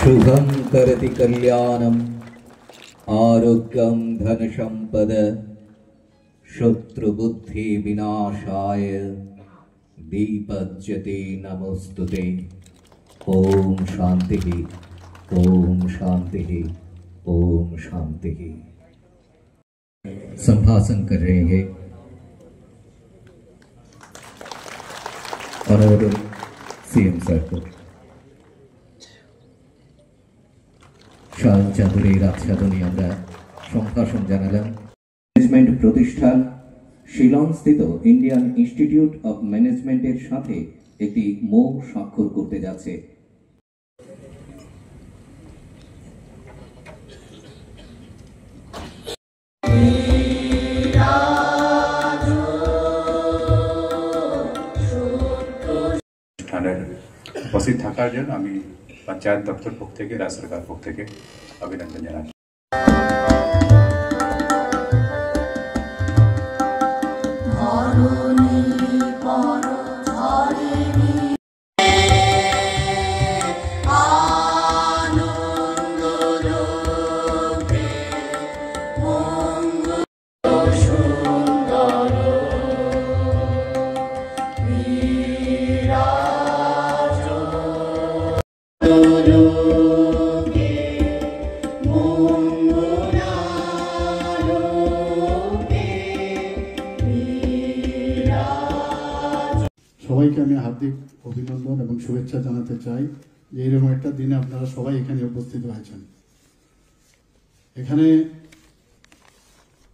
शुभं करति कल्याणम् आरोग्यं धनसम्पद शत्रुबुद्धिविनाशाय दीपज्योति नमोस्तुते। ओम शांतिः ओम शांतिः ओम शांतिः। संभाषण कर रहे हैं ऑनरेबल सीएम सर को। শাল চাদরের আচ্ছাদনে আমরা সম্ভাষণ জানালাম। ম্যানেজমেন্ট প্রতিষ্ঠান শিলংস্থিত ইন্ডিয়ান ইনস্টিটিউট অফ ম্যানেজমেন্টের সাথে একটি মৌ স্বাক্ষর করতে যাচ্ছে। উপস্থিত থাকার জন্য আমি पंचायत दफ्तर पक्ष থেকে राज्य सरकार पक्ष থেকে अभिनंदन জানাচ্ছি। সবাইকে আমি হার্দিক অভিনন্দন এবং শুভেচ্ছা জানাতে চাই যে এরকম একটা দিনে আপনারা সবাই এখানে উপস্থিত হয়েছেন। এখানে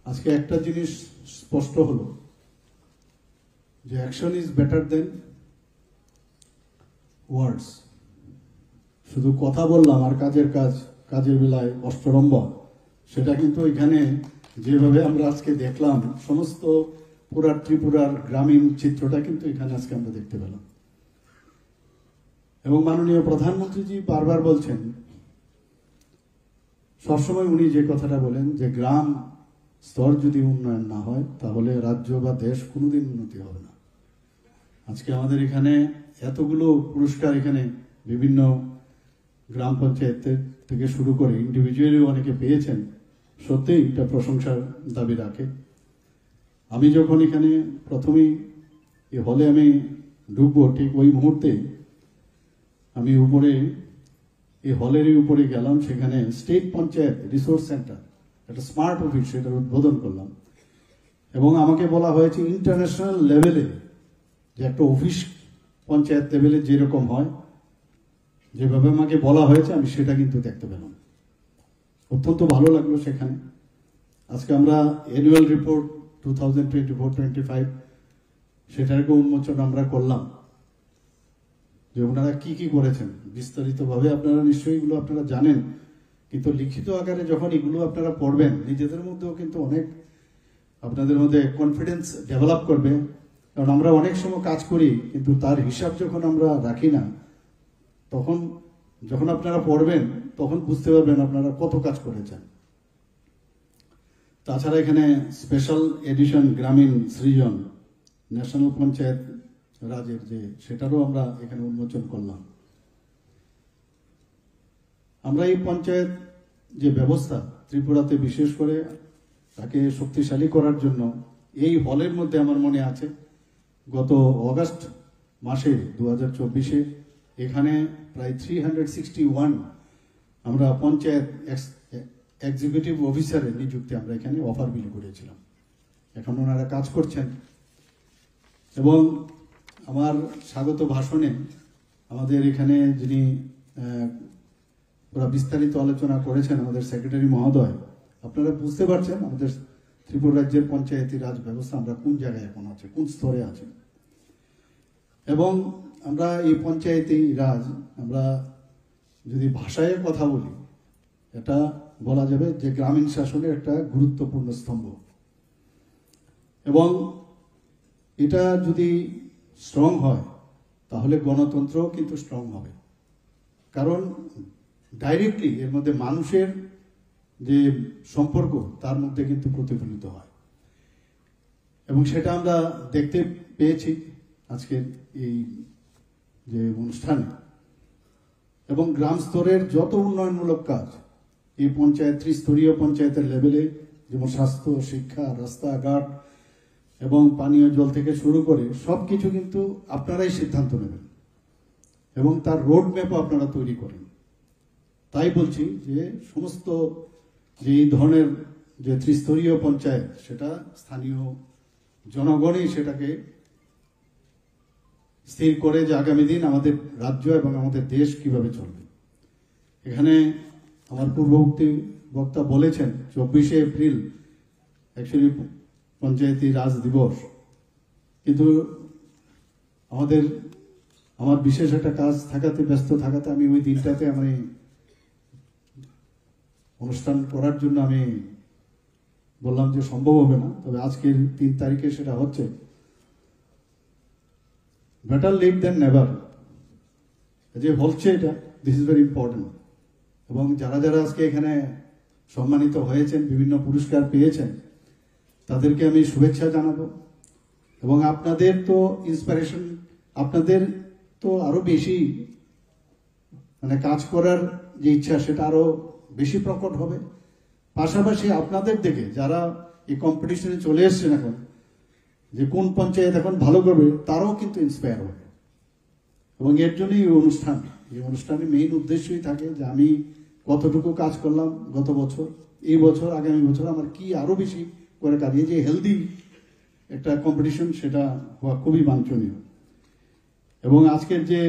আজকে একটা জিনিস স্পষ্ট হলো যে অ্যাকশন ইজ বেটার দেন ওয়ার্ডস। শুধু কথা বললাম আর কাজের বেলায় অষ্টরম্ভ, সেটা কিন্তু এখানে যেভাবে আমরা আজকে দেখলাম সমস্ত পুরা ত্রিপুরার গ্রামীণ চিত্রটা কিন্তু এখানে আজকে আমরা দেখতে পেলাম। এবং মাননীয় প্রধানমন্ত্রীজি বারবার বলছেন, সবসময় উনি যে কথাটা বলেন যে গ্রাম স্তর যদি উন্নয়ন না হয় তাহলে রাজ্য বা দেশ কোনোদিন উন্নতি হবে না। আজকে আমাদের এখানে এতগুলো পুরস্কার এখানে বিভিন্ন গ্রাম পঞ্চায়েতের থেকে শুরু করে ইন্ডিভিজুয়ালি অনেকে পেয়েছেন, সত্যিই এটা প্রশংসার দাবি রাখে। আমি যখন এখানে প্রথমেই এই হলে আমি ঢুকবো, ঠিক ওই মুহূর্তে আমি উপরে এই হলেরই উপরে গেলাম, সেখানে স্টেট পঞ্চায়েত রিসোর্স সেন্টার একটা স্মার্ট অফিস সেটার উদ্বোধন করলাম। এবং আমাকে বলা হয়েছে ইন্টারন্যাশনাল লেভেলে যে একটা অফিস পঞ্চায়েত লেভেলে যেরকম হয়, যেভাবে আমাকে বলা হয়েছে আমি সেটা কিন্তু দেখতে পেলাম। অত্যন্ত ভালো লাগলো সেখানে। আজকে আমরা অ্যানুয়াল রিপোর্ট 2024-25 সেটাকে উন্মোচন আমরা করলাম যে ওনারা কি কি করেছেন বিস্তারিতভাবে। আপনারা নিশ্চয়ই এগুলো আপনারা জানেন, কিন্তু লিখিত আকারে যখন এগুলো আপনারা পড়বেন নিজেদের মধ্যেও কিন্তু অনেক আপনাদের মধ্যে কনফিডেন্স ডেভেলপ করবে। কারণ আমরা অনেক সময় কাজ করি কিন্তু তার হিসাব যখন আমরা রাখি না, তখন যখন আপনারা পড়বেন তখন বুঝতে পারবেন আপনারা কত কাজ করেছেন। তাছাড়া এখানে স্পেশাল এডিশন গ্রামীণ সৃজন ন্যাশনাল পঞ্চায়েত রাজের যে সেটারও আমরা এখানে উন্মোচন করলাম। আমরা এই পঞ্চায়েত যে ব্যবস্থা ত্রিপুরাতে বিশেষ করে তাকে শক্তিশালী করার জন্য এই হলের মধ্যে আমার মনে আছে গত অগাস্ট মাসে 2024-এ এখানে প্রায় 361 আমরা পঞ্চায়েত এক্সিকিউটিভ অফিসারের নিযুক্তি আমরা এখানে অফার বিলি করেছিলাম। এখন ওনারা কাজ করছেন। এবং আমার স্বাগত ভাষণে আমাদের এখানে যিনি পুরো বিস্তারিত আলোচনা করেছেন আমাদের সেক্রেটারি মহোদয়, আপনারা বুঝতে পারছেন আমাদের ত্রিপুরা রাজ্যের পঞ্চায়েতি রাজ ব্যবস্থা আমরা কোন জায়গায় এখন আছে, কোন স্তরে আছে। এবং আমরা এই পঞ্চায়েতি রাজ আমরা যদি ভাষায় কথা বলি, এটা বলা যাবে যে গ্রামীণ শাসনের একটা গুরুত্বপূর্ণ স্তম্ভ। এবং এটা যদি স্ট্রং হয় তাহলে গণতন্ত্র কিন্তু স্ট্রং হবে। কারণ ডাইরেক্টলি এর মধ্যে মানুষের যে সম্পর্ক তার মধ্যে কিন্তু প্রতিফলিত হয়। এবং সেটা আমরা দেখতে পেয়েছি আজকের এই যে অনুষ্ঠানে। এবং গ্রাম স্তরের যত উন্নয়নমূলক কাজ এই পঞ্চায়েত ত্রিস্তরীয় পঞ্চায়েতের লেভেলে, যেমন স্বাস্থ্য, শিক্ষা, রাস্তাঘাট এবং পানীয় জল থেকে শুরু করে সবকিছু কিন্তু আপনারাই সিদ্ধান্ত নেবেন এবং তার রোড ম্যাপও আপনারা তৈরি করেন। তাই বলছি যে সমস্ত যে এই ধরনের যে ত্রিস্তরীয় পঞ্চায়েত, সেটা স্থানীয় জনগণই সেটাকে স্থির করে যে আগামী দিন আমাদের রাজ্য এবং আমাদের দেশ কিভাবে চলবে। এখানে আমার পূর্ববর্তী বক্তা বলেছেন 24শে এপ্রিল অ্যাকচুয়ালি পঞ্চায়েতি রাজ দিবস, কিন্তু আমার বিশেষ একটা কাজ থাকাতে, ব্যস্ত থাকাতে আমি ওই দিনটাতে আমি অনুষ্ঠান করার জন্য আমি বললাম যে সম্ভব হবে না। তবে আজকের 3 তারিখে সেটা হচ্ছে। বেটার লেট দেন নেভার যে বলছে এটা, দিস ইজ ভেরি ইম্পর্টেন্ট। এবং যারা যারা আজকে এখানে সম্মানিত হয়েছেন, বিভিন্ন পুরস্কার পেয়েছেন, তাদেরকে আমি শুভেচ্ছা জানাবো। এবং আপনাদের তো ইন্সপিরেশন, আপনাদের তো আরো বেশি মানে কাজ করার যে ইচ্ছা সেটা আরো বেশি প্রকট হবে। পাশাপাশি আপনাদের দেখে যারা এই কম্পিটিশনে চলে এসছেন এখন, যে কোন পঞ্চায়েত এখন ভালো করবে, তারাও কিন্তু ইন্সপায়ার হবে। এবং এর জন্যই এই অনুষ্ঠানের মেইন উদ্দেশ্যই থাকে যে আমি কতটুকু কাজ করলাম গত বছর, এই বছর, আগামী বছর আমার কি আরো বেশি করে কাজ। এই যে হেলদি একটা কম্পিটিশন, সেটা হওয়া খুবই বাঞ্ছনীয়। এবং আজকের যে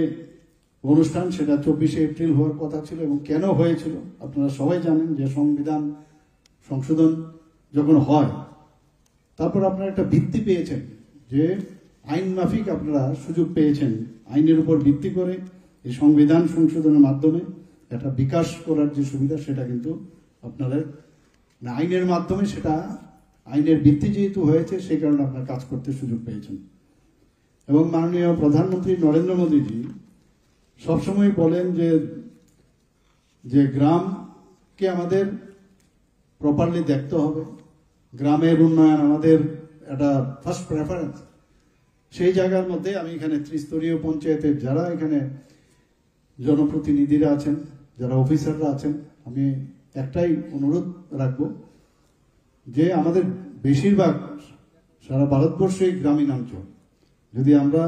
অনুষ্ঠান সেটা 24শে এপ্রিল হওয়ার কথা ছিল। এবং কেন হয়েছিল আপনারা সবাই জানেন যে সংবিধান সংশোধন যখন হয়, তারপর আপনারা একটা ভিত্তি পেয়েছেন যে আইন মাফিক আপনারা সুযোগ পেয়েছেন আইনের উপর ভিত্তি করে এই সংবিধান সংশোধনের মাধ্যমে একটা বিকাশ করার যে সুবিধা, সেটা কিন্তু আপনারা আইনের মাধ্যমে, সেটা আইনের ভিত্তি যেহেতু হয়েছে, সেই কারণে আপনারা কাজ করতে সুযোগ পেয়েছেন। এবং মাননীয় প্রধানমন্ত্রী নরেন্দ্র মোদীজি সবসময় বলেন যে গ্রামকে আমাদের প্রপারলি দেখতে হবে, গ্রামের উন্নয়ন আমাদের একটা ফার্স্ট প্রেফারেন্স। সেই জায়গার মধ্যে আমি এখানে ত্রিস্তরীয় পঞ্চায়েতের যারা এখানে জনপ্রতিনিধিরা আছেন, যারা অফিসাররা আছেন, আমি একটাই অনুরোধ রাখবো যে আমাদের বেশিরভাগ সারা ভারতবর্ষে গ্রামীণ অঞ্চল, যদি আমরা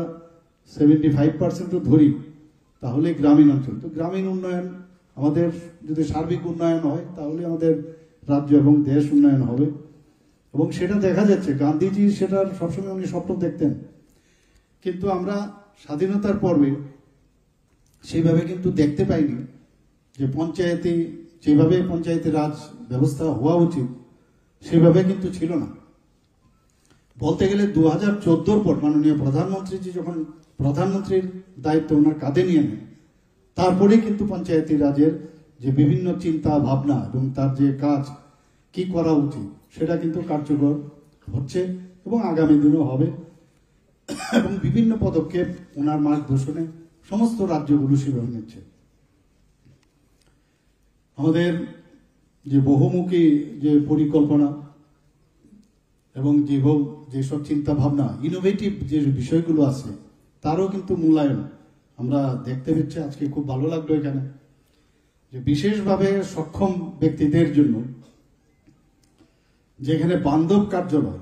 75% ধরি তাহলে গ্রামীণ অঞ্চল। তো গ্রামীণ উন্নয়ন আমাদের যদি সার্বিক উন্নয়ন হয়, তাহলে আমাদের রাজ্য এবং দেশ উন্নয়ন হবে। এবং সেটা দেখা যাচ্ছে, গান্ধীজি সেটার সবসময় উনি স্বপ্ন দেখতেন, কিন্তু আমরা স্বাধীনতার পর্বে সেইভাবে কিন্তু দেখতে পাইনি যে যেভাবে পঞ্চায়েতি রাজ ব্যবস্থা হওয়া উচিত সেভাবে কিন্তু ছিল না। বলতে গেলে 2014 পর মাননীয় প্রধানমন্ত্রীজি যখন প্রধানমন্ত্রীর দায়িত্ব ওনার কাঁধে নিয়ে নেন, তারপরে কিন্তু পঞ্চায়েতি রাজের যে বিভিন্ন চিন্তা ভাবনা এবং তার যে কাজ কি করা উচিত, সেটা কিন্তু কার্যকর হচ্ছে এবং আগামী দিনও হবে। এবং বিভিন্ন পদক্ষেপ ওনার মার্গদর্শনে সমস্ত রাজ্যগুলো সেভাবে নিচ্ছে। আমাদের যে বহুমুখী যে পরিকল্পনা এবং যেসব চিন্তা ভাবনা, ইনোভেটিভ যে বিষয়গুলো আছে, তারও কিন্তু মূল্যায়ন আমরা দেখতে পাচ্ছি। আজকে খুব ভালো লাগলো এখানে যে বিশেষভাবে সক্ষম ব্যক্তিদের জন্য যেখানে বান্ধব কার্যালয়,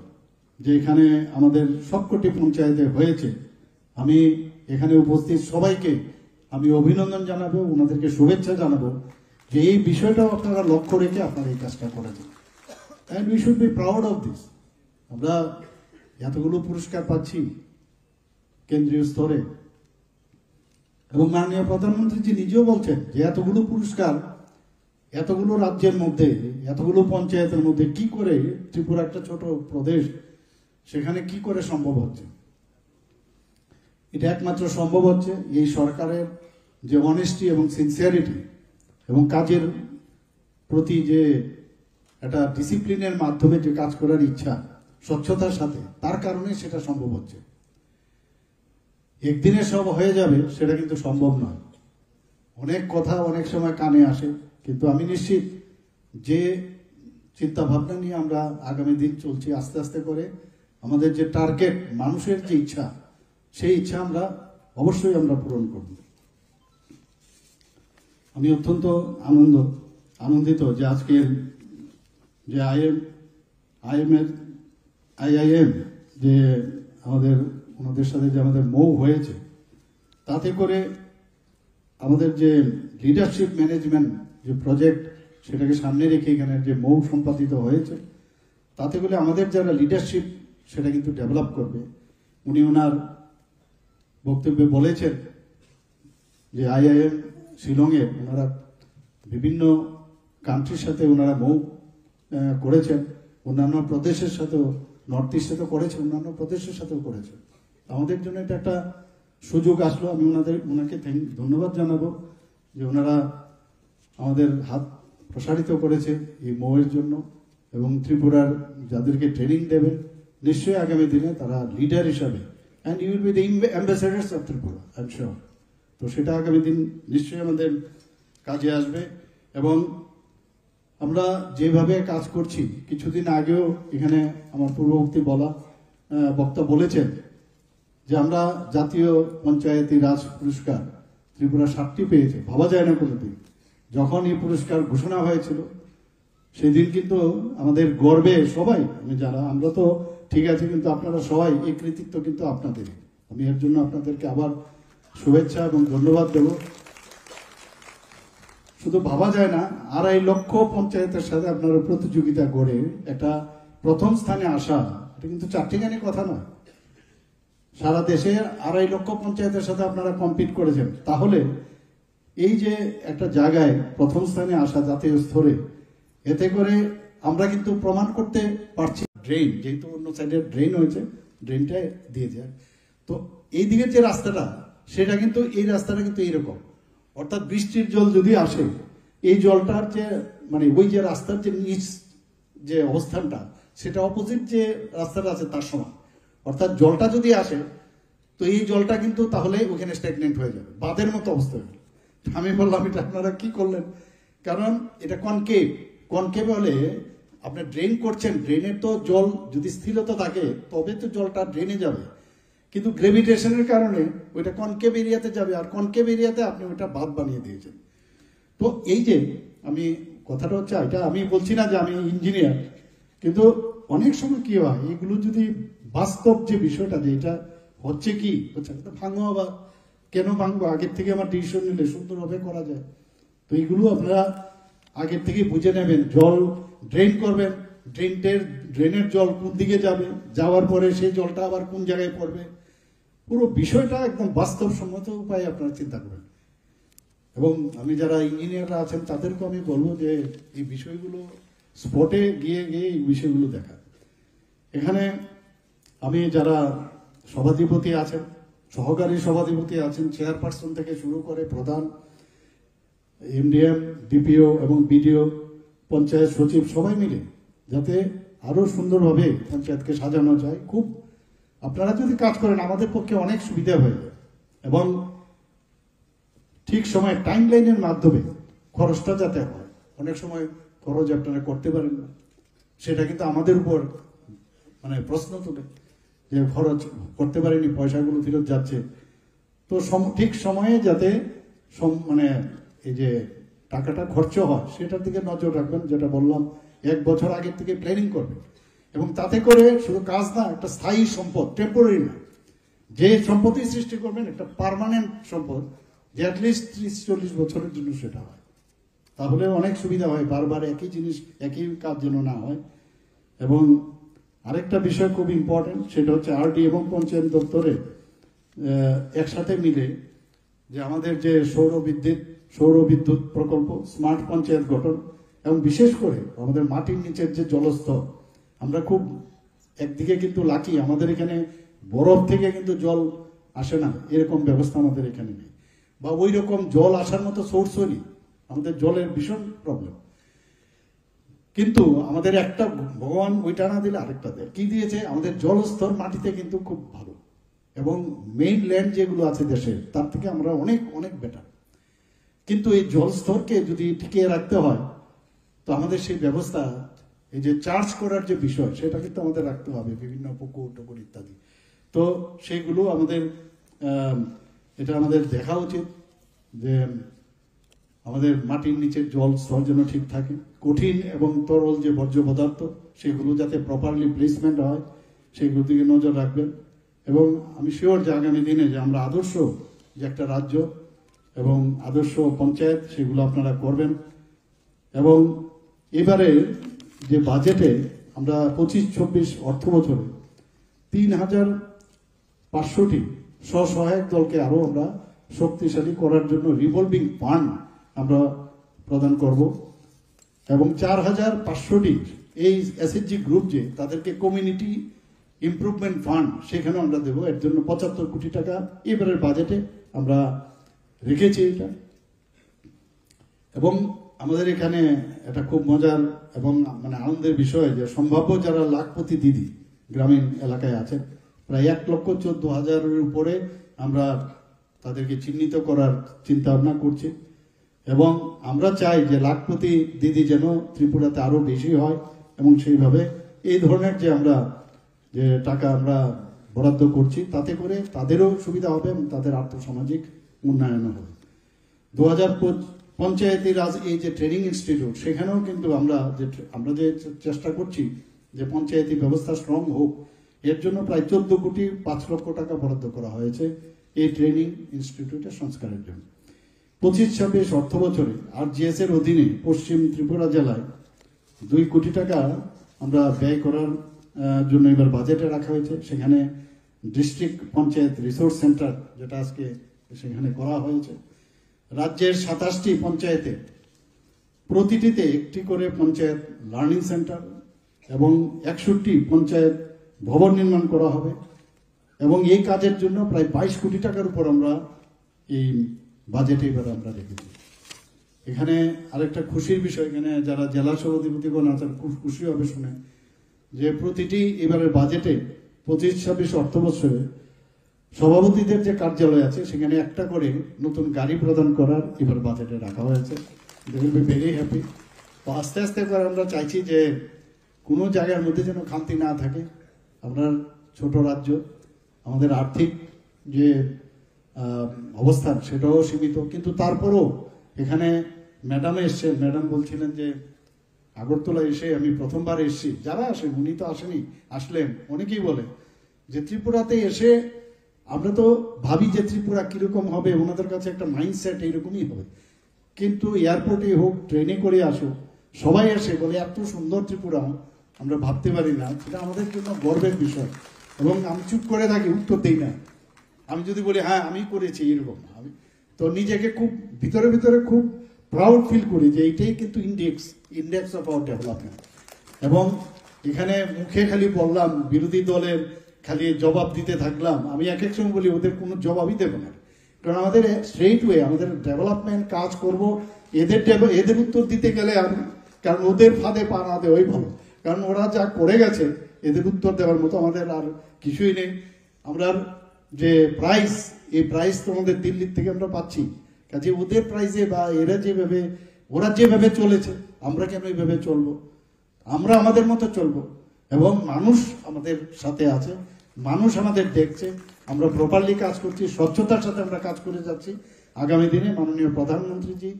যেখানে আমাদের সবকটি পঞ্চায়েতে হয়েছে, আমি এখানে উপস্থিত সবাইকে আমি অভিনন্দন জানাবো, ওনাদেরকে শুভেচ্ছা জানাবো যে এই বিষয়টাও আপনারা লক্ষ্য রেখে আপনারা এই কাজটা করেছেন। And we should be proud of this. আমরা এতগুলো পুরস্কার পাচ্ছি কেন্দ্রীয় স্তরে, এবং মাননীয় প্রধানমন্ত্রীজি নিজেও বলছেন যে এতগুলো পুরস্কার এতগুলো রাজ্যের মধ্যে, এতগুলো পঞ্চায়েতের মধ্যে কি করে, ত্রিপুরা একটা ছোট প্রদেশ, সেখানে কি করে সম্ভব হচ্ছে। এটা একমাত্র সম্ভব হচ্ছে এই সরকারের যে অনেস্টি এবং সিনসিয়ারিটি এবং কাজের প্রতি যে একটা ডিসিপ্লিনের মাধ্যমে যে কাজ করার ইচ্ছা, স্বচ্ছতার সাথে, তার কারণে সেটা সম্ভব হচ্ছে। একদিনে সব হয়ে যাবে সেটা কিন্তু সম্ভব নয়। অনেক কথা অনেক সময় কানে আসে, কিন্তু আমি নিশ্চিত যে চিন্তা ভাবনা নিয়ে আমরা আগামী দিন চলছি, আস্তে আস্তে করে আমাদের যে টার্গেট, মানুষের যে ইচ্ছা, সেই ইচ্ছা আমরা অবশ্যই আমরা পূরণ করব। আমি অত্যন্ত আনন্দিত যে আজকের যে আইআইএম যে ওনাদের সাথে যে আমাদের মৌ হয়েছে, তাতে করে আমাদের যে লিডারশিপ ম্যানেজমেন্ট যে প্রজেক্ট সেটাকে সামনে রেখে এখানে যে মৌ সম্পাদিত হয়েছে, তাতে করে আমাদের যারা লিডারশিপ সেটা কিন্তু ডেভেলপ করবে। উনি ওনার বক্তব্যে বলেছেন যে আইআইএম শিলংয়ে ওনারা বিভিন্ন কান্ট্রির সাথে ওনারা মৌ করেছেন, অন্যান্য প্রদেশের সাথেও, নর্থ ইস্টে তো করেছেন, অন্যান্য প্রদেশের সাথেও করেছেন। আমাদের জন্য এটা একটা সুযোগ আসলো। আমি ওনাকে ধন্যবাদ জানাবো যে ওনারা আমাদের হাত প্রসারিত করেছে এই মৌয়ের জন্য, এবং ত্রিপুরার যাদেরকে ট্রেনিং দেবেন নিশ্চয়ই আগামী দিনে তারা লিডার হিসাবে, and you will be the ambassadors of Tripura, I am sure. তো সেটা আগামী দিন নিশ্চয়ই আমাদের কাজে আসবে। এবং আমরা যেভাবে কাজ করছি, কিছুদিন আগেও এখানে আমার পূর্ববর্তী বক্তা বলেছেন যে আমরা জাতীয় পঞ্চায়েতি রাজ পুরস্কার ত্রিপুরা 7টি পেয়েছে, ভাবা যায় না কোনোদিন। যখন এই পুরস্কার ঘোষণা হয়েছিল সেদিন কিন্তু আমাদের গর্বে সবাই, আমরা তো ঠিক আছে, কিন্তু আপনারা সবাই, এই কৃতিত্ব কিন্তু আপনাদের। আমি এর জন্য আপনাদেরকে আবার শুভেচ্ছা এবং ধন্যবাদ দেব। শুধু ভাবা যায় না, 2.5 লক্ষ পঞ্চায়েতের সাথে আপনারা প্রতিযোগিতা করে একটা প্রথম স্থানে আসা, এটা কিন্তু চারটিখানি কথা নয়। সারা দেশে 2.5 লক্ষ পঞ্চায়েতের সাথে আপনারা কম্পিট করেছেন। তাহলে এই যে একটা জায়গায় প্রথম স্থানে আসা জাতীয় স্তরে, এতে করে আমরা কিন্তু প্রমাণ করতে পারছি। ড্রেন, যেহেতু অন্য সাইডে ড্রেন হয়েছে, ড্রেনটা দিয়ে দেয়। তো এই দিকের যে রাস্তাটা, সেটা কিন্তু এই রাস্তাটা কিন্তু এইরকম, অর্থাৎ বৃষ্টির জল যদি আসে, এই জলটার যে ওই যে রাস্তার যে নিচ যে অবস্থানটা, সেটা অপোজিট যে রাস্তাটা আছে তার সমান। অর্থাৎ জলটা যদি আসে, তো এই জলটা কিন্তু তাহলে ওখানে স্ট্যাগনেন্ট হয়ে যাবে, বাঁধের মতো অবস্থা হয়ে যাবে। আমি বললাম এটা আপনারা কি করলেন, কারণ এটা কনকেভ হলে আপনি ড্রেন করছেন, ড্রেনের তো জল যদি স্থিরতা থাকে তবে তো জলটা ড্রেনে যাবে, কিন্তু গ্রেভিটেশনের কারণে ওইটা কনকেভ এরিয়াতে যাবে, আর কনকেভ এরিয়াতে আপনি ওইটা বাঁধ বানিয়ে দিয়েছেন। তো এই যে আমি কথাটা হচ্ছে, এটা আমি বলছি না যে আমি ইঞ্জিনিয়ার, কিন্তু অনেক সময় কি হয়, এগুলো যদি বাস্তব যে বিষয়টা, যে এটা হচ্ছে কি হচ্ছে, ভাঙো, আবার কেন ভাঙবো, আগের থেকে আমার ডিসিশন নিলে সুন্দরভাবে করা যায়। তো এইগুলো আপনারা আগের থেকে বুঝে নেবেন। জল ড্রেন করবেন, ড্রেনের জল কোন দিকে যাবে, যাওয়ার পরে সেই জলটা আবার কোন জায়গায় পড়বে, পুরো বিষয়টা একদম বাস্তবসম্মত উপায়ে আপনারা চিন্তা করবেন। এবং আমি যারা ইঞ্জিনিয়াররা আছেন তাদেরকে আমি বলবো যে এই বিষয়গুলো স্পটে গিয়ে এই বিষয়গুলো দেখা। এখানে আমি যারা সভাধিপতি আছেন, সহকারী সভাধিপতি আছেন, চেয়ারপারসন থেকে শুরু করে প্রধান, এমডিএম, ডিপিও এবং বিডিও, পঞ্চায়েত সচিব, সবাই মিলে যাতে আরো সুন্দরভাবে পঞ্চায়েতকে সাজানো যায়, খুব আপনারা যদি কাজ করেন আমাদের পক্ষে অনেক সুবিধা হয়ে যায়। এবং ঠিক সময় টাইম লাইনের মাধ্যমে খরচটা যাতে হয়, অনেক সময় খরচ আপনারা করতে পারেন না, সেটা কিন্তু আমাদের উপর প্রশ্ন তোলে যে খরচ করতে পারেনি, পয়সাগুলো ফেরত যাচ্ছে। তো ঠিক সময়ে যাতে এই যে টাকাটা খরচ হয় সেটার দিকে নজর রাখবেন, যেটা বললাম 1 বছর আগের থেকে প্ল্যানিং করবেন। এবং তাতে করে শুধু কাজ না, একটা স্থায়ী সম্পদ, টেম্পোরারি না, যে সম্পত্তি সৃষ্টি করবেন একটা পার্মানেন্ট সম্পদ, যে অ্যাটলিস্ট 30-40 বছরের জন্য সেটা হয়, তাহলে অনেক সুবিধা হয়, বারবার একই জিনিস একই কাজ যেন না হয়। এবং আরেকটা বিষয় খুব ইম্পর্টেন্ট, সেটা হচ্ছে আরডি এবং পঞ্চায়েত দপ্তরে একসাথে মিলে যে আমাদের যে সৌর বিদ্যুৎ প্রকল্প, স্মার্ট পঞ্চায়েত গঠন, এবং বিশেষ করে আমাদের মাটির নিচের যে জলস্তর, আমরা খুব একদিকে কিন্তু লাকি, আমাদের এখানে বরফ থেকে কিন্তু জল আসে না, এরকম ব্যবস্থা আমাদের এখানে নেই, বা ওই রকম জল আসার মতো সোর্সও নেই, আমাদের জলের ভীষণ প্রবলেম। কিন্তু আমাদের একটা ভগবান ওইটা না দিলে আরেকটা দেয়, কি দিয়েছে, আমাদের জলস্তর মাটিতে কিন্তু খুব ভালো, এবং মেইন ল্যান্ড যেগুলো আছে দেশের তার থেকে আমরা অনেক অনেক বেটার। কিন্তু এই জলস্তরকে যদি টিকিয়ে রাখতে হয়, তো আমাদের সেই ব্যবস্থা, এই যে চার্জ করার যে বিষয়, সেটা কিন্তু আমাদের রাখতে হবে, বিভিন্ন পুকুর টুকুর ইত্যাদি। তো সেইগুলো আমাদের এটা আমাদের দেখা উচিত যে আমাদের মাটির নিচের জল স্তর যেন ঠিক থাকে, কঠিন এবং তরল যে বর্জ্য পদার্থ সেগুলো যাতে প্রপারলি প্লেসমেন্ট হয় সেগুলোর দিকে নজর রাখবেন। এবং আমি শিওর যে আগামী দিনে যে আমরা আদর্শ যে একটা রাজ্য এবং আদর্শ পঞ্চায়েত সেগুলো আপনারা করবেন। এবং এবারে যে বাজেটে আমরা 25-26 অর্থ বছরে 3,500টি স্বসহায়ক দলকে আরো আমরা শক্তিশালী করার জন্য রিভলভিং ফান্ড আমরা প্রদান করব এবং 4,500টি এই এসএইচজি গ্রুপ যে তাদেরকে কমিউনিটি ইমপ্রুভমেন্ট ফান্ড সেখানে আমরা দেবো। এর জন্য 75 কোটি টাকা এবারের বাজেটে আমরা রেখেছি এটা। এবং আমাদের এখানে এটা খুব মজার এবং মানে আনন্দের বিষয় যে সম্ভাব্য যারা লাখপতি দিদি গ্রামীণ এলাকায় আছেন প্রায় 1,14,000-এর উপরে আমরা তাদেরকে চিহ্নিত করার চিন্তা ভাবনা করছি। এবং আমরা চাই যে লাখপতি দিদি যেন ত্রিপুরাতে আরো বেশি হয় এবং সেইভাবে এই ধরনের যে আমরা যে টাকা আমরা বরাদ্দ করছি তাতে করে তাদেরও সুবিধা হবে এবং তাদের আর্থসামাজিক উন্নয়ন হবে। 2000 পঞ্চায়েতি রাজ এই যে ট্রেনিং ইনস্টিটিউট সেখানেও কিন্তু আমরা যে চেষ্টা করছি যে পঞ্চায়েতি ব্যবস্থা স্ট্রং হোক, এর জন্য প্রায় 14,05,00,000 টাকা বরাদ্দ করা হয়েছে এই ট্রেনিং ইনস্টিটিউটের সংস্কারের জন্য। 25-26 অর্থ বছরে আরজিএস এর অধীনে পশ্চিম ত্রিপুরা জেলায় 2 কোটি টাকা আমরা ব্যয় করার জন্য এবার বাজেটে রাখা হয়েছে। সেখানে ডিস্ট্রিক্ট পঞ্চায়েত রিসোর্স সেন্টার যেটা আজকে সেখানে করা হয়েছে। রাজ্যের 27টি পঞ্চায়েতে প্রতিটিতে একটি করে পঞ্চায়েত লার্নিং সেন্টার এবং 61টি পঞ্চায়েত ভবন নির্মাণ করা হবে এবং এই কাজের জন্য প্রায় 22 কোটি টাকার উপর আমরা এই বাজেটে এবার আমরা রেখেছি। এখানে আরেকটা খুশির বিষয়, এখানে যারা জেলা সভাধিপতিগণ আছেন খুব খুশি হবে শুনে যে প্রতিটি এবারের বাজেটে 25-26 অর্থ বছরে সভাপতিদের যে কার্যালয় আছে সেখানে একটা করে নতুন গাড়ি প্রদান করার এবার বাজেটে রাখা হয়েছে। Very happy. তো আস্তে আস্তে করে আমরা চাইছি যে কোনো জায়গার মধ্যে যেন খামতি না থাকে। আমরা ছোট রাজ্য, আমাদের আর্থিক যে অবস্থান সেটাও সীমিত, কিন্তু তারপরেও এখানে ম্যাডাম এসছেন, ম্যাডাম বলছিলেন যে আগরতলা এসে আমি প্রথমবার এসেছি, যারা আসেন উনি তো আসেনি, আসলেন অনেকেই বলে যে ত্রিপুরাতে এসে আমরা তো ভাবি যে ত্রিপুরা কিরকম হবে, ওনাদের কাছে একটা মাইন্ডসেট এইরকমই হবে, কিন্তু এয়ারপোর্টে হোক ট্রেনে করে আসুক সবাই আসে বলে এত সুন্দর ত্রিপুরা আমরা ভাবতে পারি না। সেটা আমাদের জন্য গর্বের বিষয় এবং আমি চুপ করে থাকি, উত্তর দিই না। আমি যদি বলি হ্যাঁ আমি করেছি এরকম, আমি তো নিজেকে খুব ভিতরে ভিতরে খুব প্রাউড ফিল করি যে এইটাই কিন্তু ইন্ডেক্স অফ আওয়ার ডেভেলপমেন্ট। এবং এখানে মুখে খালি বললাম, বিরোধী দলের খালি জবাব দিতে থাকলাম, আমি এক এক সময় বলি ওদের কোনো জবাবই দেবো না, কারণ আমাদের স্ট্রেইট ওয়ে আমাদের ডেভেলপমেন্ট কাজ করব, এদের উত্তর দিতে গেলে আমি, কারণ ওদের ফাঁদে পা না দেওয়াই ভালো, কারণ ওরা যা করে গেছে এদের উত্তর দেওয়ার মতো আমাদের আর কিছুই নেই। আমরা যে প্রাইস, এই প্রাইস তো আমাদের দিল্লির থেকে আমরা পাচ্ছি, কাজে ওদের প্রাইসে বা ওরা যেভাবে চলেছে আমরা কেন এইভাবে চলবো? আমরা আমাদের মতো চলবো এবং মানুষ আমাদের সাথে আছে, মানুষ আমাদের দেখছে, আমরা প্রপারলি কাজ করছি, স্বচ্ছতার সাথে আমরা কাজ করে যাচ্ছি। আগামী দিনে মাননীয় প্রধানমন্ত্রীজি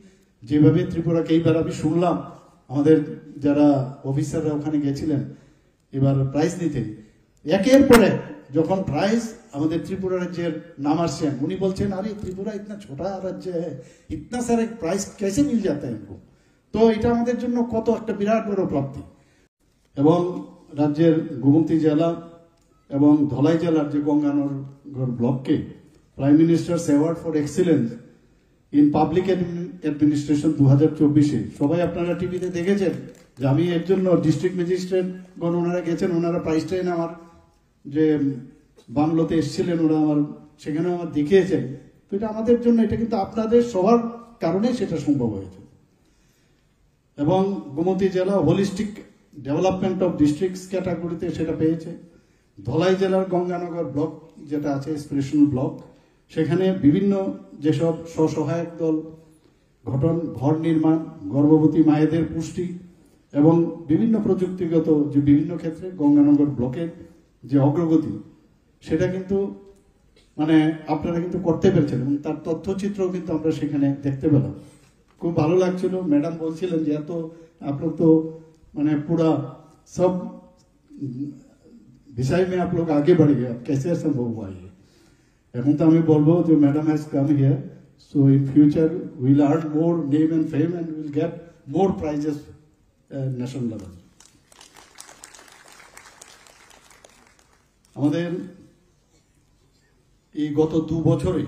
যেভাবে ত্রিপুরাকে, এইবার আমি শুনলাম আমাদের যারা অফিসাররা ওখানে গেছিলেন এবার প্রাইজ নিতে, একের পরে যখন প্রাইজ আমাদের ত্রিপুরা রাজ্যের নাম আসছেন উনি বলছেন আরে ত্রিপুরা ইতনা ছোটা রাজ্য হ্যাঁ, ইতনা সারে প্রাইজ कैसे मिल जाता है इनको। তো এটা আমাদের জন্য কত একটা বিরাট বড় প্রাপ্তি। এবং রাজ্যের গোমতী জেলা এবং ধলাই জেলার যে গঙ্গানগর ব্লককে prime ministers award for excellence in public administration 2024-এ সবাই আপনারা টিভিতে দেখেছেন যে আমি এর জন্য ডিস্ট্রিক্ট ম্যাজিস্ট্রেট গণ ওনারা গেছেন, ওনারা প্রাইজটা এনে আমার যে বাংলোতে এসেছিলেন ওরা আমার সেখানে আমার দেখিয়েছেন। তো এটা আমাদের জন্য, এটা কিন্তু আপনাদের সবার কারণে সেটা সম্ভব হয়েছে। এবং গোমতী জেলা হোলিস্টিক ডেভেলপমেন্ট অফ ডিস্ট্রিক্টস ক্যাটাগরিতে সেটা পেয়েছে। ধলাই জেলার গঙ্গানগর ব্লক যেটা আছে এক্সপ্রেশনাল ব্লক, সেখানে বিভিন্ন যেসব স্বসহায়ক দল গঠন, ঘর নির্মাণ, গর্ভবতী মায়েদের পুষ্টি এবং বিভিন্ন প্রযুক্তিগত যে বিভিন্ন ক্ষেত্রে গঙ্গানগর ব্লকের যে অগ্রগতি সেটা কিন্তু মানে আপনারা কিন্তু করতে পেরেছেন এবং তার তথ্যচিত্রও কিন্তু আমরা সেখানে দেখতে পেলাম। খুব ভালো লাগছিল। ম্যাডাম বলছিলেন যে এত আপনার তো মানে पूरा सब विषय में आप लोग आगे बढ़ गए, कैसे संभव हुआ ये। এখন তো আমি বলবো যে madam has come here, so in future will earn more name and fame and will get more prizes national level. আমাদের এই গত 2 বছরে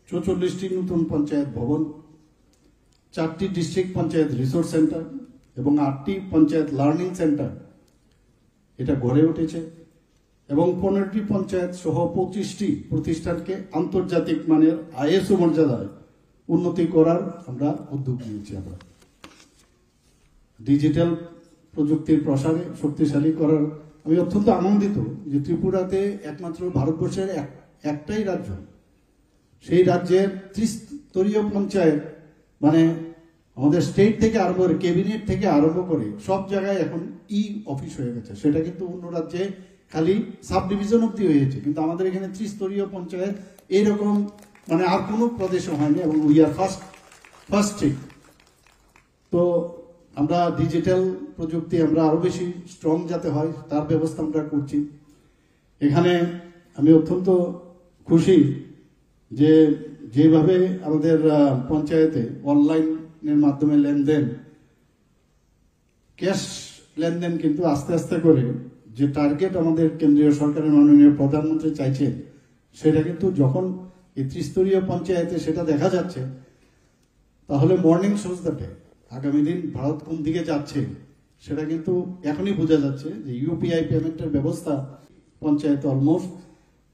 44টি নতুন পঞ্চায়েত ভবন, 4টি ডিস্ট্রিক্ট পঞ্চায়েত রিসোর্স সেন্টার এবং 8টি পঞ্চায়েত লার্নিং সেন্টার এটা গড়ে উঠেছে এবং 15টি পঞ্চায়েত সহ 25টি প্রতিষ্ঠানকে আন্তর্জাতিক মানের আইএসও মর্যাদায় উন্নতি করার আমরা উদ্যোগ নিয়েছি। আমরা ডিজিটাল প্রযুক্তির প্রসারে শক্তিশালী করার আমি অত্যন্ত আনন্দিত যে ত্রিপুরাতে একমাত্র ভারতবর্ষের একটাই রাজ্য, সেই রাজ্যের ত্রিস্তরীয় পঞ্চায়েত মানে আমাদের স্টেট থেকে আরম্ভ করে ক্যাবিনেট থেকে আরম্ভ করে সব জায়গায় এখন ই অফিস হয়ে গেছে। সেটা কিন্তু অন্য রাজ্যে খালি সাব ডিভিশন অব্দি হয়েছে, কিন্তু আমাদের এখানে ত্রিস্তরীয় পঞ্চায়েত এইরকম মানে আর কোনো প্রদেশে হয়নি এবং উই আর ফার্স্ট ঠিক। তো আমরা ডিজিটাল প্রযুক্তি আমরা আরো বেশি স্ট্রং যাতে হয় তার ব্যবস্থা আমরা করছি। এখানে আমি অত্যন্ত খুশি যে যেভাবে আমাদের পঞ্চায়েতে অনলাইনের মাধ্যমে লেনদেন, ক্যাশ লেনদেন কিন্তু আস্তে আস্তে করে যে টার্গেট আমাদের কেন্দ্রীয় সরকারের মাননীয় প্রধানমন্ত্রী চাইছেন সেটা কিন্তু যখন এই ত্রিস্তরীয় পঞ্চায়েতে সেটা দেখা যাচ্ছে, তাহলে মর্নিং শোজ দ্য ডে আগামী দিন ভারত কোন দিকে যাচ্ছে সেটা কিন্তু এখনই বোঝা যাচ্ছে যে ইউপিআই পেমেন্টের ব্যবস্থা পঞ্চায়েতে অলমোস্ট,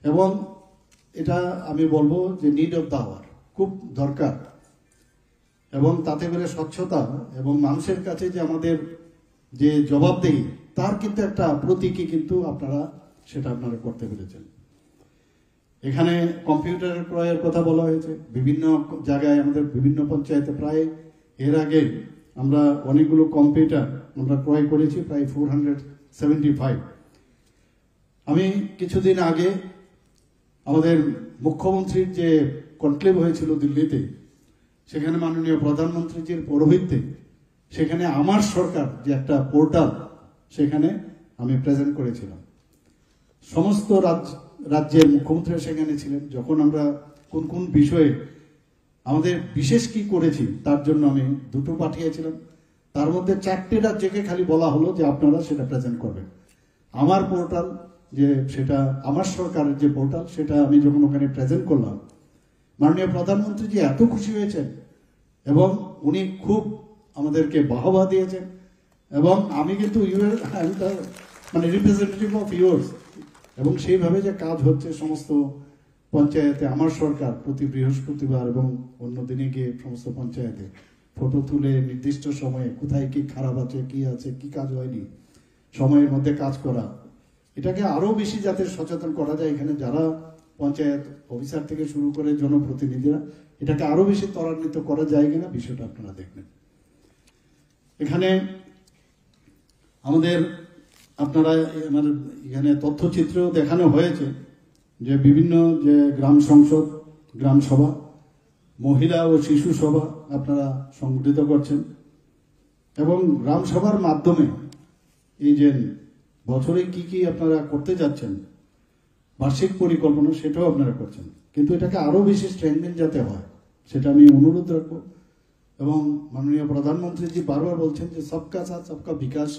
এবং এটা আমি বলবো যে নিড অফ দ্য আওয়ার, খুব দরকার। এবং তাতে করে স্বচ্ছতা এবং মানুষের কাছে যে আমাদের যে জবাবদেহি তার কিন্তু একটা প্রতীকী কিন্তু আপনারা করতে পেরেছেন। এখানে কম্পিউটারের ক্রয়ের কথা বলা হয়েছে বিভিন্ন জায়গায়, আমাদের বিভিন্ন পঞ্চায়েতে প্রায় এর আগে আমরা অনেকগুলো কম্পিউটার আমরা ক্রয় করেছি, প্রায় 475। আমি কিছুদিন আগে আমাদের মুখ্যমন্ত্রীর যে কনক্লেভ হয়েছিল দিল্লিতে, সেখানে মাননীয় প্রধানমন্ত্রীজির পৌরোহিত্যে সেখানে আমার সরকার যে একটা পোর্টাল সেখানে আমি প্রেজেন্ট করেছিলাম। সমস্ত রাজ্যের মুখ্যমন্ত্রী সেখানে ছিলেন। যখন আমরা কোন কোন বিষয়ে আমাদের বিশেষ কি করেছি তার জন্য আমি 2টো পাঠিয়েছিলাম, তার মধ্যে 4টে রাজ্যকে খালি বলা হলো যে আপনারা সেটা প্রেজেন্ট করবেন। আমার পোর্টাল যে সেটা আমার সরকারের যে পোর্টাল সেটা আমি যখন ওখানে প্রেজেন্ট করলাম, মাননীয় প্রধানমন্ত্রী জি এত খুশি হয়েছেন এবং উনি খুব আমাদেরকে বাহবা দিয়েছেন। এবং আমি কিন্তু মানে রিপ্রেজেন্টেটিভ অফ ইউর্স, এবং সেইভাবে যে কাজ হচ্ছে সমস্ত পঞ্চায়েতে আমার সরকার প্রতি বৃহস্পতিবার এবং অন্য দিনে গিয়ে সমস্ত পঞ্চায়েতে ফটো তুলে নির্দিষ্ট সময়ে কোথায় কি খারাপ আছে, কি কাজ হয়নি, সময়ের মধ্যে কাজ করা, এটাকে আরো বেশি যাতে সচেতন করা যায়। এখানে যারা পঞ্চায়েত অফিসার থেকে শুরু করে জনপ্রতিনিধিরা এটাকে আরো বেশি ত্বরান্বিত করা যায় কিনা বিষয়টা আপনারা দেখবেন। এখানে আমাদের এখানে তথ্যচিত্র দেখানো হয়েছে যে বিভিন্ন যে গ্রাম সংসদ, গ্রাম সভা, মহিলা ও শিশু সভা আপনারা সংগঠিত করছেন এবং গ্রাম সভার মাধ্যমে এই যে বছরে কি আপনারা করতে যাচ্ছেন বার্ষিক পরিকল্পনা সেটাও আপনারা করছেন, কিন্তু এটাকে আরো বেশি স্ট্রেংথেন যাতে হয় সেটা আমি অনুরোধ রাখবো। এবং মাননীয় প্রধানমন্ত্রীজি বারবার বলছেন যে সবকা সাথ সবকা বিকাশ,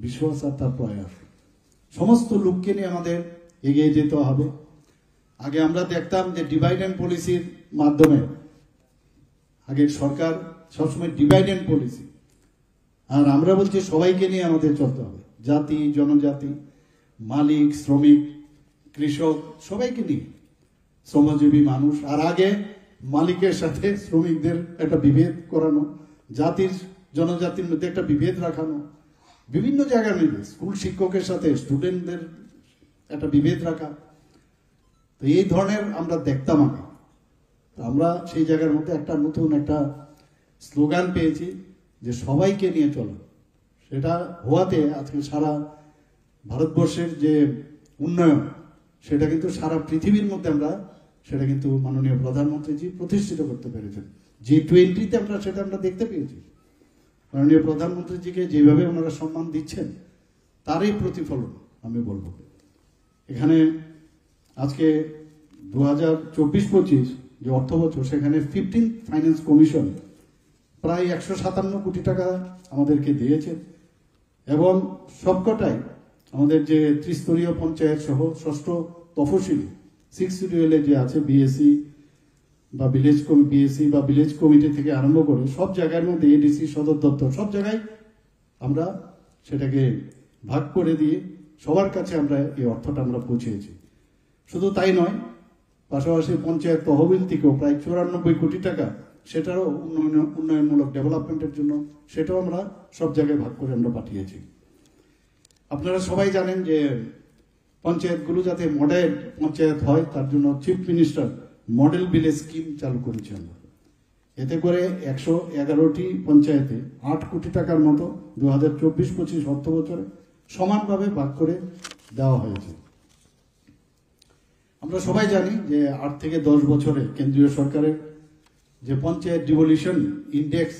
বিশ্বাস আর তার প্রয়াস, সমস্ত লোককে নিয়ে আমাদের এগিয়ে যেতে হবে। আগে আমরা দেখতাম যে ডিভাইড অ্যান্ড পলিসির মাধ্যমে আগে সরকার সবসময় ডিভাইড অ্যান্ড পলিসি, আর আমরা বলছি সবাইকে নিয়ে আমাদের চলতে হবে, জাতি জনজাতি, মালিক শ্রমিক কৃষক সবাইকে নিয়ে, শ্রমজীবী মানুষ। আর আগে মালিকের সাথে শ্রমিকদের একটা বিভেদ করানো, জাতির জনজাতির মধ্যে একটা বিভেদ রাখানো, বিভিন্ন জায়গার মধ্যে স্কুল শিক্ষকের সাথে স্টুডেন্টদের একটা বিভেদ রাখা, তো এই ধরনের আমরা দেখতাম আগে। আমরা সেই জায়গার মধ্যে একটা নতুন একটা স্লোগান পেয়েছি যে সবাইকে নিয়ে চলো। সেটা হওয়াতে আজকে সারা ভারতবর্ষের যে উন্নয়ন সেটা কিন্তু সারা পৃথিবীর মধ্যে আমরা সেটা কিন্তু মাননীয় প্রধানমন্ত্রীজি প্রতিষ্ঠিত করতে পেরেছেন। G20-তে সেটা আমরা দেখতে পেয়েছি। মাননীয় প্রধানমন্ত্রীজিকে যেভাবে ওনারা সম্মান দিচ্ছেন তারই প্রতিফলন আমি বলবো। এখানে আজকে 2024-25 যে অর্থ বছর, সেখানে 15th ফাইন্যান্স কমিশন প্রায় 157 কোটি টাকা আমাদেরকে দিয়েছে, এবং সবকটাই আমাদের যে ত্রিস্তরীয় পঞ্চায়েত সহ ষষ্ঠ তফসিলি 6 শিডিউলে যে আছে বিএসি বা ভিলেজ কমিটি থেকে আরম্ভ করে সব জায়গার মধ্যে এডিসি সদর দপ্তর সব জায়গায় আমরা সেটাকে ভাগ করে দিয়ে সবার কাছে আমরা এই অর্থটা আমরা পৌঁছেছি। শুধু তাই নয়, পাশাপাশি পঞ্চায়েত তহবিল থেকেও প্রায় 94 কোটি টাকা সেটারও উন্নয়নমূলক ডেভেলপমেন্টের জন্য সেটাও আমরা সব জায়গায় ভাগ করে আমরা পাঠিয়েছি। আপনারা সবাই জানেন যে পঞ্চায়েতগুলো যাতে মডেল পঞ্চায়েত হয় তার জন্য chief minister model village scheme চালু করেছে আমরা। এতে করে 111টি পঞ্চায়েতে 8 কোটি টাকার মতো 2024-25 অর্থ বছরে সমানভাবে ভাগ করে দেওয়া হয়েছে। আমরা সবাই জানি যে 8 থেকে 10 বছরে কেন্দ্রীয় সরকারের যে পঞ্চায়েত ডিভলিউশন ইন্ডেক্স